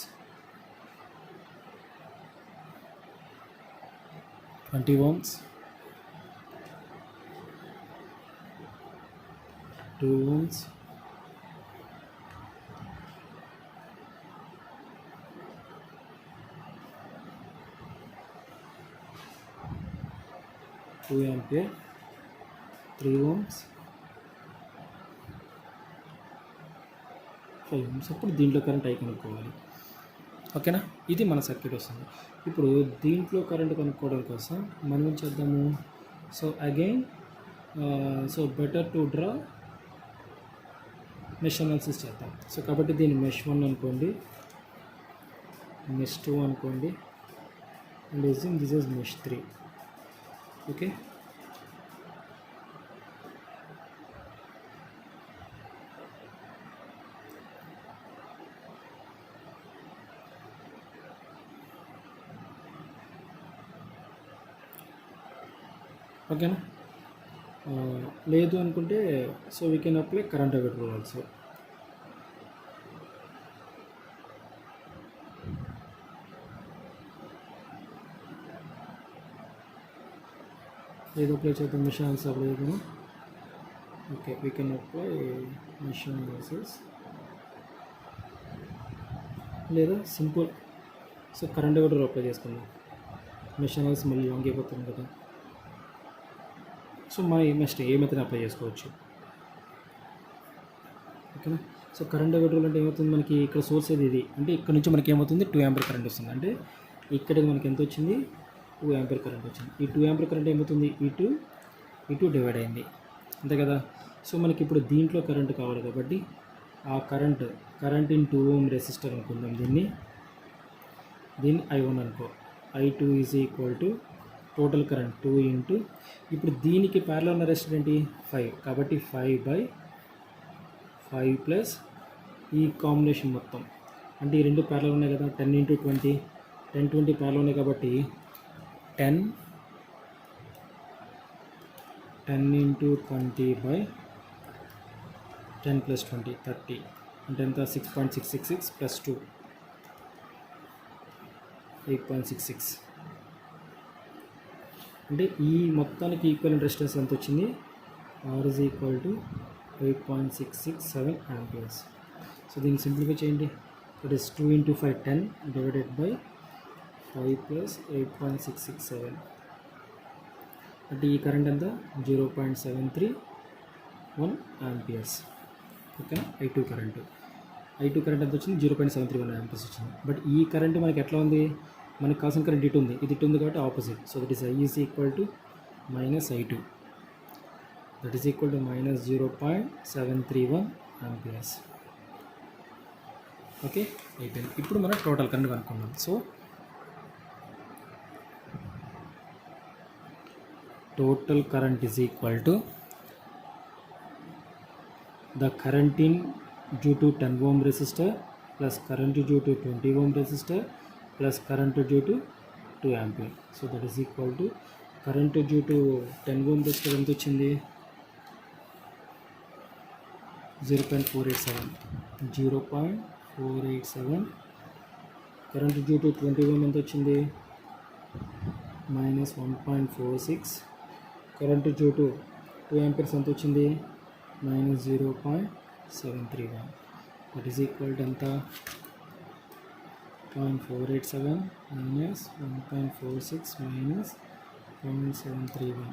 20 ohms, 2 ohms, 2 ampere, 3 ohms, 5 ohms. అప్పుడు దీంట్లో current I కనుక్కోవాలి. ఓకేనా, ఇది మన సర్క్యూట్ వస్తుంది. ఇప్పుడు దీంట్లో కరెంట్ కనుక్కోవడం కోసం మనం ఏం చేద్దాము, so again so better to draw mesh analysis చేద్దాం. సో కాబట్టి దీన్ని మెష్ 1 అనుకోండి, మెష్ 2 అనుకోండి, and this is mesh 3. Okay, ఓకేనా. లేదు అనుకుంటే so we can apply current divider also. ఏదో అప్లై చేద్దాం, మిషన్ ఆల్సో అప్లై చేద్దాము. Okay, we can apply mission versus, లేదా simple so current divider apply చేసుకుందాం. మిషన్ ఆల్సో మళ్ళీ లాంగ్ అయిపోతుంది కదా. సో మన నెక్స్ట్ ఏ మెథడ్ అప్లై చేసుకోవచ్చు. ఓకేనా. సో కరెంట్ డివైడర్ అంటే ఏమవుతుంది, మనకి ఇక్కడ సోర్స్ ఇది అంటే ఇక్కడ నుంచి మనకి ఏమవుతుంది 2 ampere కరెంట్ వస్తుంది. అంటే ఇక్కడికి మనకి ఎంత వచ్చింది 2 ampere కరెంట్ వచ్చింది. ఈ 2 ampere కరెంట్ ఏమవుతుంది, ఇటు డివైడ్ అయింది, అంతే కదా. సో మనకి ఇప్పుడు దీంట్లో కరెంట్ కావాలి కాబట్టి ఆ కరెంట్ ఇన్ 2 ohm రెసిస్టర్ అనుకుందాం. దీన్ని I1 అనుకో, I2 is equal to total current 2 into, ఇప్పుడు దీనికి ప్యారలల్ ఉన్న రెసిస్టర్ ఏంటి 5, కాబట్టి 5/5 ప్లస్ ఈ కాంబినేషన్ మొత్తం, అంటే ఈ రెండు ప్యారలల్ ఉన్నాయి కదా, 10 into 20, 10 20 ప్యారలల్ ఉన్నాయి కాబట్టి 10 into 20/10 plus 20 30, అంటే ఎంత 6.666 plus 2 8.66. అంటే ఈ మొత్తానికి ఈక్వలెంట్ రెసిస్టెన్స్ ఎంత వచ్చింది, R is equal to 8.667 amperes. So దీన్ని సింప్లిఫై చేయండి. It is 2 into 5 10 divided by 5 plus 8.667, అంటే ఈ కరెంట్ ఎంత 0.731 amperes. ఓకేనా, I2 కరెంటు. I2 కరెంట్ ఎంత వచ్చింది 0.731 యాంపియర్స్ వచ్చింది. బట్ ఈ కరెంట్ మనకి ఎట్లా ఉంది, మనకి కావాల్సిన కరెంట్ ఇటు ఉంది, ఇది ఇటు ఉంది కాబట్టి opposite. So that is I is equal to minus I2, that is equal to minus 0.731 amperes. Okay, అయిపోయింది. ఇప్పుడు మనం టోటల్ కరెంట్ కనుక్కుందాం. So total current is equal to the current in due to 10 ohm resistor plus current due to 20 ohm resistor plus current due to 2 ampere. So that is equal to current due to 10 ohm resistor ఎంత వచ్చింది 0.487. current due to 20 ohm ఎంత వచ్చింది minus 1.46. current due to 2 amperes ఎంత వచ్చింది minus 0.731. that is equal to ఎంత 0.487 minus 1.46 minus 0.731.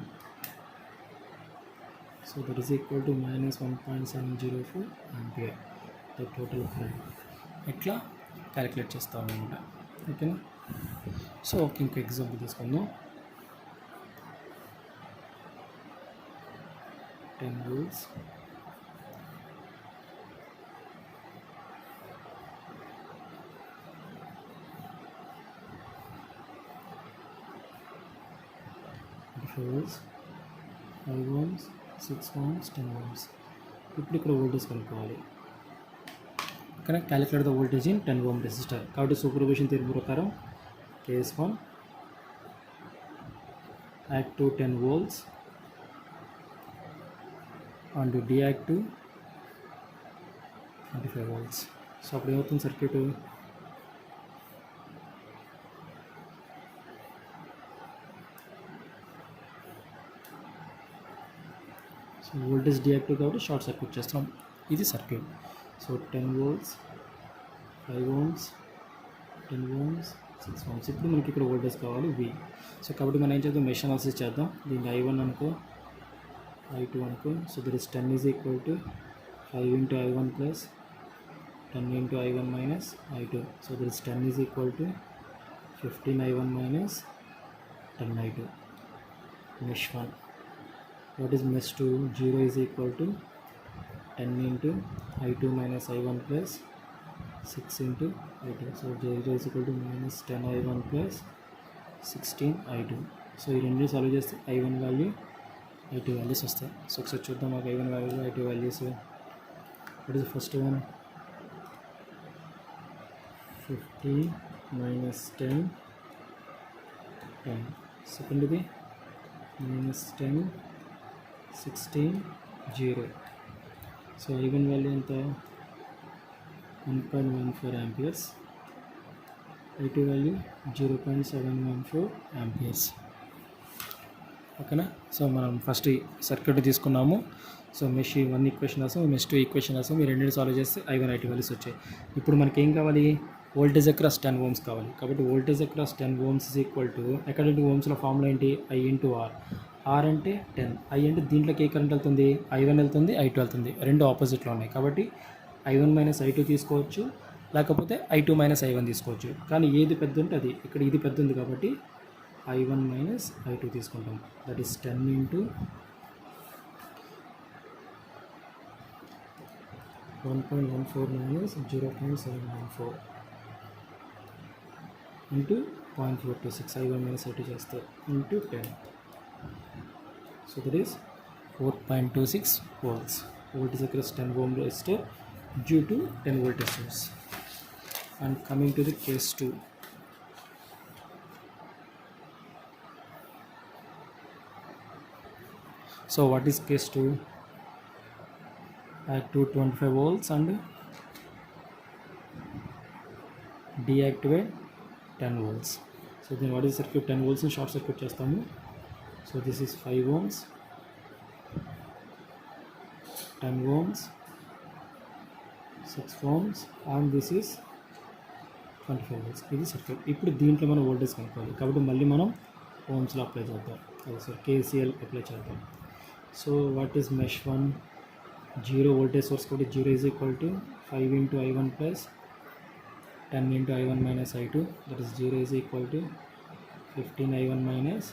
so that is equal to minus 1.704 ampere the total current. ఎట్లా calculate చేస్తాము అన్నమాట. ఓకేనా. సో ఇంకో ఎగ్జాంపుల్ తీసుకుందాం. 10 volts volts, 5 ohms, 6 ohms, 10 ohms. ఇప్పుడు ఇక్కడ వోల్టేజ్ కనుక్కోవాలి. ఇక్కడ calculate the voltage in 10 ohm resistor. కాబట్టి సూపర్పొజిషన్ థియరీ ప్రకారం case 1 act to 10 volts and deact to 25 volts. So అప్పుడు ఏమవుతుంది సర్క్యూట్ సో వోల్టేజ్ డియాక్టివ్ కాబట్టి షార్ట్ సర్క్యూట్ చేస్తాం. ఇది circuit. So 10 volts, 5 ohms, 10 ohms, 6 ohms. ఇప్పుడు మనకి ఇక్కడ వోల్టేజ్ కావాలి V. సో కాబట్టి మనం ఏం చేద్దాం, మెష్ అనాలిసిస్ చేద్దాం. దీనికి I1 అనుకో, I2 అనుకో. So that is 10 is equal to 5 into I1 plus 10 into I1 minus I2. So that is 10 is equal to 15 I1 minus 10 I2. Mesh 1. what is mesh 2? 0 is equal to 10 into I2 minus I1 plus 6 into I2. so 0 is equal to minus 10 I1 plus 16 I2. So ఈ రెండు solve చేస్తే I1 value I2 values వస్తాయి. So ఒకసారి చూద్దాం మాకు I1 value I2 values. what is the first one? 50 minus 10 10. second ఇది minus 10 16 0. So I1 value ఎంత 1.14 amperes, I2 value 0.714 amperes. ఓకేనా. సో మనం ఫస్ట్ సర్క్యూట్ తీసుకున్నాము. సో మెష్ 1 ఈక్వేషన్ రాసాం, మెష్ 2 ఈక్వేషన్ రాసాం. ఈ రెండింటిని సాల్వ్ చేస్తే I1 I2 వాల్యూస్ వచ్చాయి. ఇప్పుడు మనకి ఏం కావాలి, వోల్టేజ్ అక్రాస్ 10 ohms కావాలి. కాబట్టి voltage across 10 ohms is equal to according to ఓమ్స్లో ఫార్ములా ఏంటి, I into R. R అంటే 10, I అంటే దీంట్లోకి ఏ కరెంట్ వెళ్తుంది, I1 వెళ్తుంది, I2 వెళ్తుంది. రెండు ఆపోజిట్లో ఉన్నాయి కాబట్టి I1 మైనస్ I2 తీసుకోవచ్చు, లేకపోతే I2 మైనస్ I1 తీసుకోవచ్చు. కానీ ఏది పెద్ద ఉంటే అది, ఇక్కడ ఇది పెద్ద ఉంది కాబట్టి I1 మైనస్ I2 తీసుకుంటాం. That is 10 into 1.14 minus 0.714 into 0.426. I1 minus I2 చేస్తే into 10. So that is 4.26 volts. Voltage across 10 ohm resistor due to 10 voltage source. And coming to the case 2. So what is case 2? Act to 25 volts and deactivate 10 volts. So then what is circuit? 10 volts in short circuit చేస్తాము. So this is 5 ohms, 10 ohms, 6 ohms and this is 25 volts. ఇది circuit. ఇప్పుడు దీంట్లో మనం voltage కనుక్కోవాలి కాబట్టి మళ్ళీ మనం ఓమ్స్లో apply చేద్దాం. అదే సార్ KCL అప్లై చేద్దాం. So what is mesh 1? 0 voltage source కాబట్టి 0 is equal to 5 into I1 plus 10 into I1 minus I2, that is 0 is equal to 15 I1 minus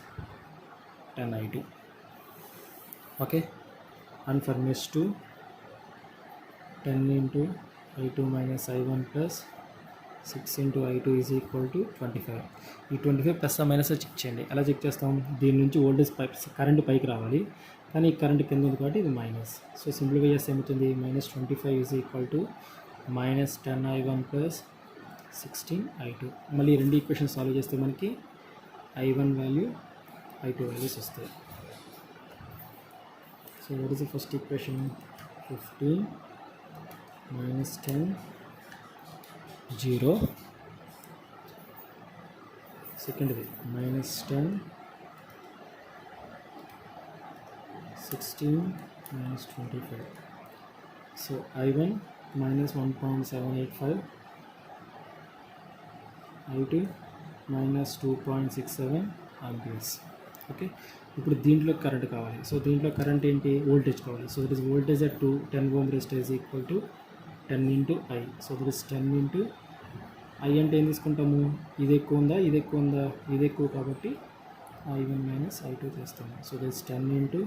10 I2. Okay, and for mesh 2, 10 into I2 minus I1 plus 6 into I2 is equal to 25. ఈ 25 plus minus check చేయండి. ఎలా check చేస్తాం? దీని నుంచి voltage current పైకి రావాలి, కానీ ఈ కరెంట్ కింద ఉంది కాబట్టి ఇది మైనస్. సో సింప్లిఫై చేస్తే ఏమవుతుంది? Minus 25 is equal to minus 10 I1 plus 16 I2. మళ్ళీ రెండు ఈక్వేషన్ సాల్వ్ చేస్తే మనకి I1 వాల్యూ I2 వాల్యూస్ వస్తాయి. So what is the first equation? 15 minus 10 0. Second way, minus 10 16 minus 25. So I1 minus 1.785, I2 minus 2.67 amperes. Okay, ఇప్పుడు దీంట్లో current కావాలి. So దీంట్లో current ఏంటి? వోల్టేజ్ కావాలి. So that is voltage at 10 ohm resistor is equal to 10 into I. So that is 10 into I అంటే ఏం తీసుకుంటాము? ఇది ఎక్కువ ఉందా, ఇది ఎక్కువ ఉందా? ఇది ఎక్కువ కాబట్టి I1 మైనస్ I2 చేస్తాము. So that is 10 into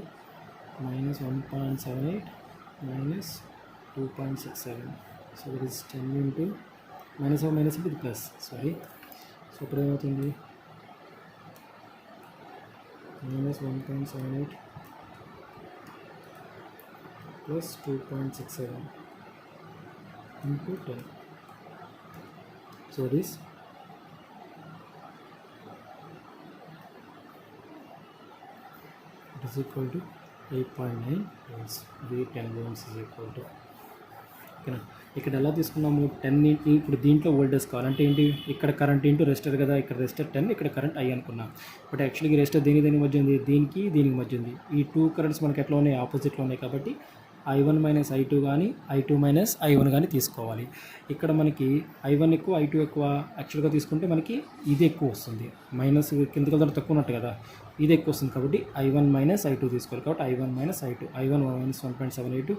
minus 1.78 minus 2.67. So that is 10 into minus minus ఇది ప్లస్, సారీ. సో ఇప్పుడు ఏమవుతుంది? minus 1.78 plus 2.67 into 10. So this it is equal to 8.9 volts. V 10 ohms is equal to. ఓకేనా, ఇక్కడ ఎలా తీసుకున్నాము? 10 ఇప్పుడు దీంట్లో వోల్టేజ్ కావాలంటే ఏంటి? ఇక్కడ కరెంట్ ఇంటూ రెసిస్టర్ కదా, ఇక్కడ రెసిస్టర్ 10, ఇక్కడ కరెంట్ I అనుకున్నాం. బట్ యాక్చువల్గా రెసిస్టర్ దీనికి మధ్య ఉంది, దీనికి మధ్య ఉంది. ఈ టూ కరెంట్స్ మనకి ఎట్లా ఉన్నాయి? ఆపోజిట్లో ఉన్నాయి. కాబట్టి I1 మైనస్ I2 కానీ I2 మైనస్ I1 కానీ తీసుకోవాలి. ఇక్కడ మనకి I1 ఎక్కువ I2 ఎక్కువ. యాక్చువల్గా తీసుకుంటే మనకి ఇది ఎక్కువ వస్తుంది, మైనస్ కిందకి వెళ్తారు తక్కువ ఉన్నట్టు కదా, ఇది ఎక్కువ వస్తుంది. కాబట్టి I1 మైనస్ I2 తీసుకోవాలి. కాబట్టి I1 minus I2, I1 minus 1.78,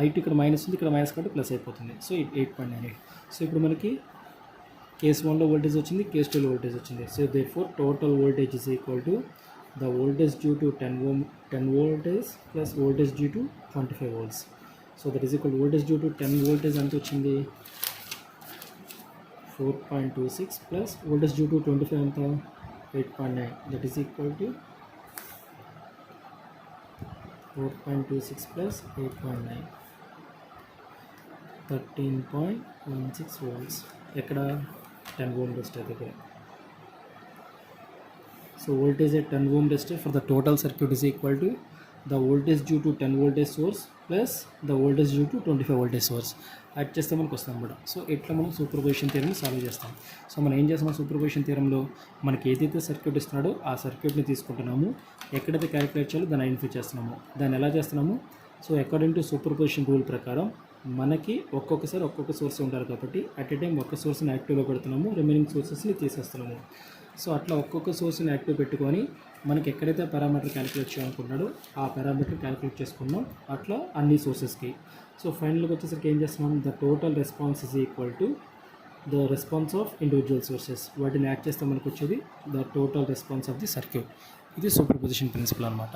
I2 ఇక్కడ మైనస్ ఉంది, ఇక్కడ మైనస్ కాబట్టి ప్లస్ అయిపోతుంది. సో 8.98. సో ఇప్పుడు మనకి కేస్ 1లో వోల్టేజ్ వచ్చింది, కేస్ 2లో వోల్టేజ్ వచ్చింది. So therefore total voltage is equal to the voltage due to 10 voltage plus voltage due to 25 volts. So that is equal to voltage due to 10 voltage ఎంత వచ్చింది? 4.26 plus voltage due to 25 ఎంత? 8.9. that is equal to 4.26 plus 8.9, 13.16 volts. ఎక్కడ? 10 ohm resistor దగ్గర. So voltage at 10 ohm resistor for the total circuit is equal to the voltage due to 10 voltage source plus the voltage due to 25 voltage source. Add చేస్తే మనకు వస్తుంది అన్నమాట. So ఇట్లా మనం superposition థియరమ్ని solve చేస్తాం. So మనం ఏం చేస్తాం? సూపర్పొజిషన్ థియరంలో మనకి ఏదైతే సర్క్యూట్ ఇస్తున్నాడో ఆ సర్క్యూట్ని తీసుకుంటున్నాము, ఎక్కడైతే క్యాలిక్యులేట్ చేయాలో దాన్ని ఐడెంటిఫై చేస్తున్నాము. దాన్ని ఎలా చేస్తున్నాము? So according to superposition rule ప్రకారం మనకి ఒక్కొక్కసారి ఒక్కొక్క సోర్స్ ఉంటారు కాబట్టి అట్ ఏ టైం ఒక్క సోర్స్ని యాక్టివ్లో పెడుతున్నాము, రిమైనింగ్ సోర్సెస్ని తీసేస్తున్నాము. సో అట్లా ఒక్కొక్క సోర్స్ని యాక్టివ్ పెట్టుకొని మనకి ఎక్కడైతే పారామీటర్ క్యాలిక్యులేట్ చేయాలనుకుంటున్నాడో ఆ పారామీటర్ క్యాలిక్యులేట్ చేసుకున్నాం అట్లా అన్ని సోర్సెస్కి. సో ఫైనల్గా వచ్చేసరికి ఏం చేస్తున్నాం? The total response is equal to the response of individual sources. వాటిని యాడ్ చేస్తే మనకు వచ్చేది the total response of the circuit. ఇది సూపర్ పొజిషన్ ప్రిన్సిపల్ అనమాట.